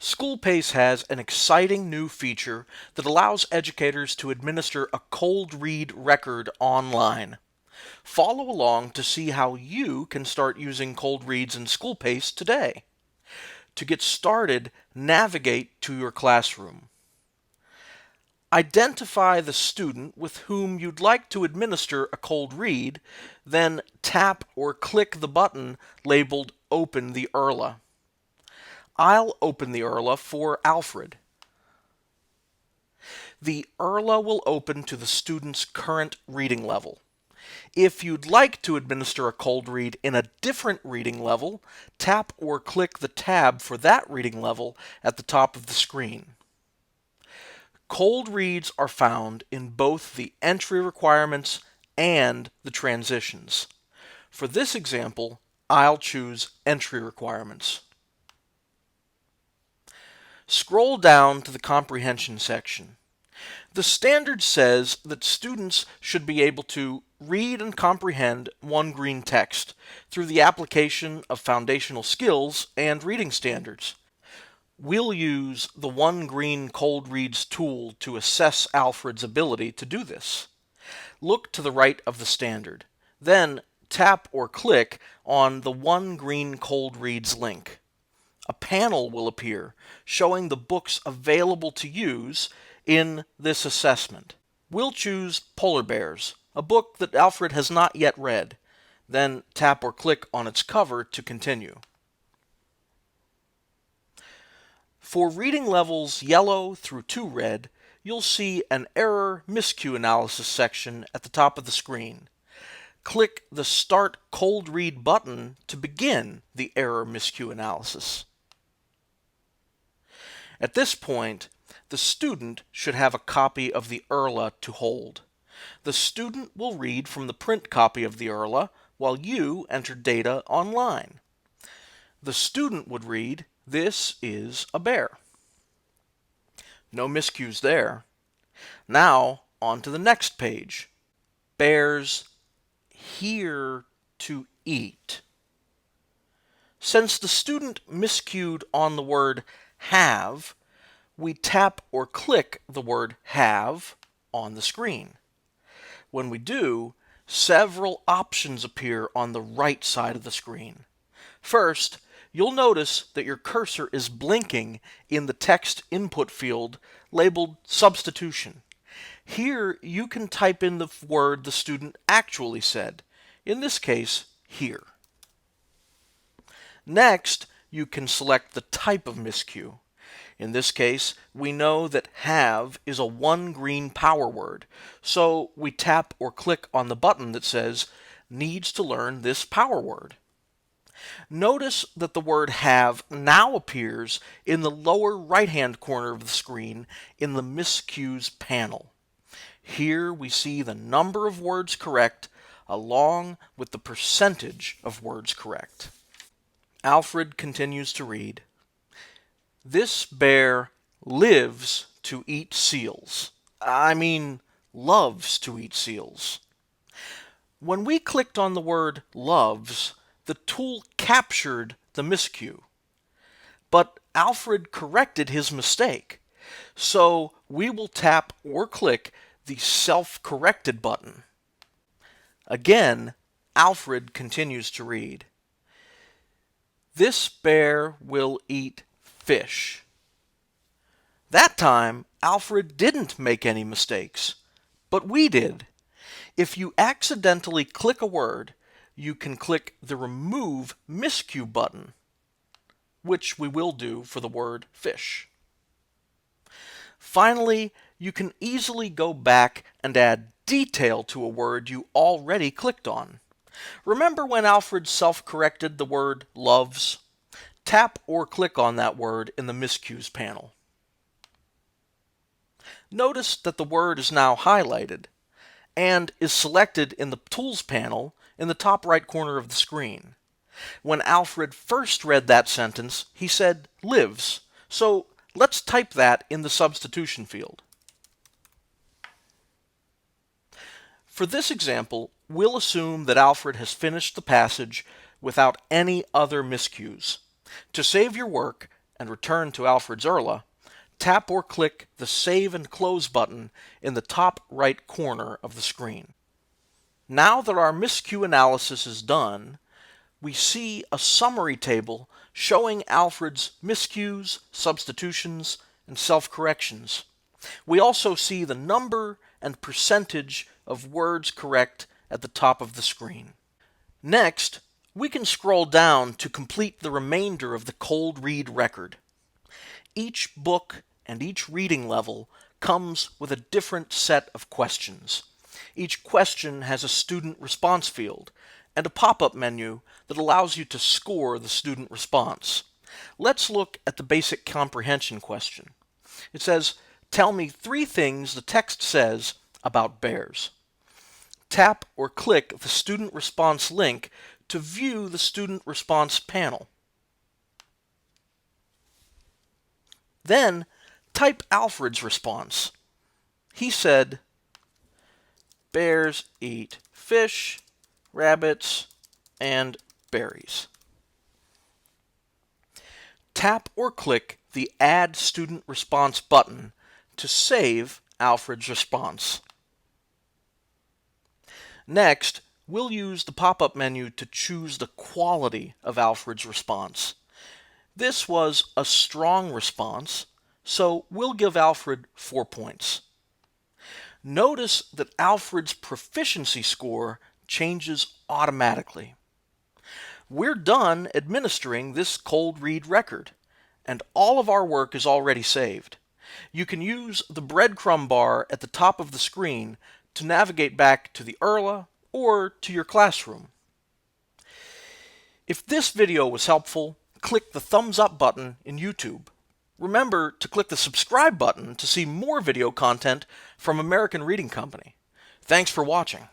SchoolPace has an exciting new feature that allows educators to administer a cold read record online. Follow along to see how you can start using cold reads in SchoolPace today. To get started, navigate to your classroom. Identify the student with whom you'd like to administer a cold read, then tap or click the button labeled Open the URLA. I'll open the URLA for Alfred. The URLA will open to the student's current reading level. If you'd like to administer a cold read in a different reading level, tap or click the tab for that reading level at the top of the screen. Cold reads are found in both the entry requirements and the transitions. For this example, I'll choose entry requirements. Scroll down to the Comprehension section. The standard says that students should be able to read and comprehend one green text through the application of foundational skills and reading standards. We'll use the One Green Cold Reads tool to assess Alfred's ability to do this. Look to the right of the standard. Then tap or click on the One Green Cold Reads link. A panel will appear showing the books available to use in this assessment. We'll choose Polar Bears, a book that Alfred has not yet read. Then tap or click on its cover to continue. For reading levels yellow through to red, you'll see an Error Miscue Analysis section at the top of the screen. Click the Start Cold Read button to begin the Error Miscue Analysis. At this point, the student should have a copy of the URLA to hold. The student will read from the print copy of the URLA while you enter data online. The student would read, "This is a bear." No miscues there. Now, on to the next page. Bears here to eat. Since the student miscued on the word have, we tap or click the word have on the screen. When we do, several options appear on the right side of the screen. First, you'll notice that your cursor is blinking in the text input field labeled Substitution. Here you can type in the word the student actually said, in this case, here. Next, you can select the type of miscue. In this case, we know that have is a one green power word, so we tap or click on the button that says needs to learn this power word. Notice that the word have now appears in the lower right-hand corner of the screen in the miscues panel. Here we see the number of words correct along with the percentage of words correct. Alfred continues to read, "This bear lives to eat seals. Loves to eat seals." When we clicked on the word loves, the tool captured the miscue. But Alfred corrected his mistake, so we will tap or click the self-corrected button. Again, Alfred continues to read, "This bear will eat fish." That time, Alfred didn't make any mistakes, but we did. If you accidentally click a word, you can click the Remove Miscue button, which we will do for the word fish. Finally, you can easily go back and add detail to a word you already clicked on. Remember when Alfred self-corrected the word loves? Tap or click on that word in the miscues panel. Notice that the word is now highlighted and is selected in the Tools panel in the top right corner of the screen. When Alfred first read that sentence, he said lives, so let's type that in the substitution field. For this example, we'll assume that Alfred has finished the passage without any other miscues. To save your work, and return to Alfred's Erla, tap or click the Save and Close button in the top right corner of the screen. Now that our miscue analysis is done, we see a summary table showing Alfred's miscues, substitutions, and self-corrections. We also see the number and percentage of words correct at the top of the screen. Next, we can scroll down to complete the remainder of the cold read record. Each book and each reading level comes with a different set of questions. Each question has a student response field and a pop-up menu that allows you to score the student response. Let's look at the basic comprehension question. It says, tell me 3 things the text says about bears. Tap or click the student response link to view the student response panel. Then type Alfred's response. He said, bears eat fish, rabbits, and berries. Tap or click the Add Student Response button to save Alfred's response. Next, we'll use the pop-up menu to choose the quality of Alfred's response. This was a strong response, so we'll give Alfred 4 points. Notice that Alfred's proficiency score changes automatically. We're done administering this cold read record, and all of our work is already saved. You can use the breadcrumb bar at the top of the screen to navigate back to the Erla or to your classroom. If this video was helpful, click the thumbs up button in YouTube. Remember to click the subscribe button to see more video content from American Reading Company. Thanks for watching.